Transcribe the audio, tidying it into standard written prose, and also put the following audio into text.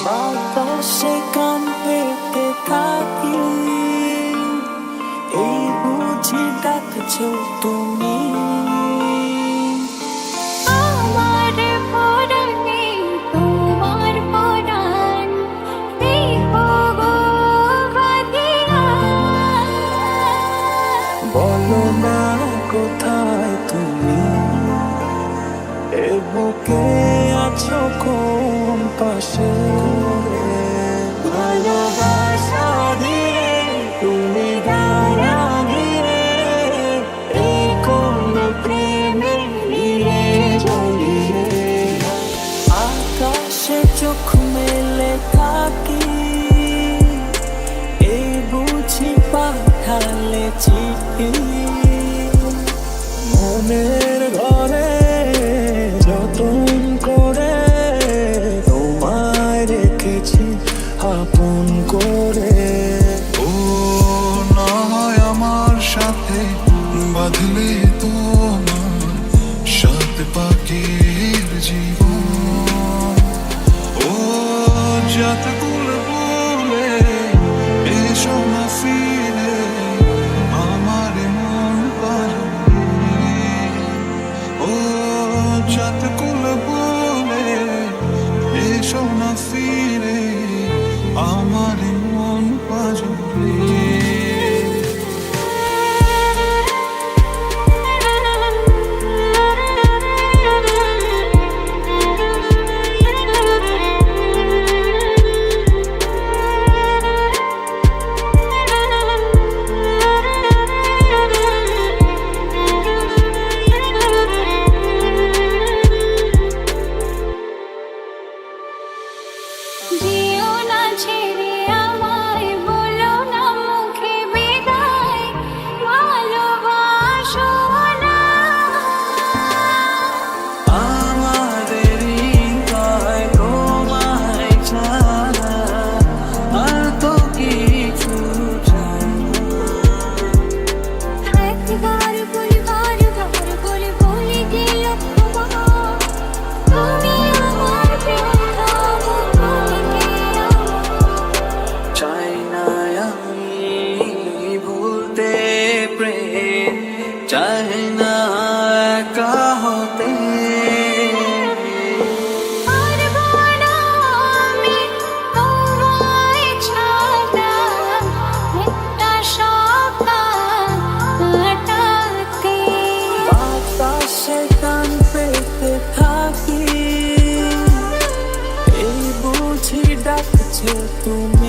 বাতাসে কান পেতে থাকি, এই বুঝি ডাকছো তুমি। আমার পরাণে তোমার পরাণ, দেব গো বাঁধিয়া। বলো না কোথায় তুমি, এ বুকে আছো কোন পাশে। ভালোবাসা দিয়ে তুমি গায়া দিয়ে, এই কোন প্রেমে নিয়ে জ্বলিয়ে। আকাশে চোখ মেলে থাকি, এই বুঝি পাঠালে চিঠি। মনের ঘরে যতন করে তোমায় রেখেছি আপন করে। ও না হয় আমার সাথে বাঁধলে তোমার সাথে পাখির জীবন। ও যতগুল বলে এসো না ফিরে আমার মন পারে। ও যতগুল বলে এসো না ফিরে আমার মন পারে। যেও না ছেড়ে আমায়, বলো না মুখে বিদায়, ভালোবাসো না। আমাদের হৃদয় তোমায় ছাড়া আর তো কিছু চাই না। একবার পরিবার ঘর করে বলে গেল তোমার, তুমি আমার প্রিয়তম, তুমি আমার। চাই না আমি ভুলতে প্রেম, চাই না একা হতে। পারবো না আমি তোমায় ছাড়া একটা সকাল কাটাতে। বাতাসে কান পেতে থাকি, এই বুঝি ডাকছে তুমি।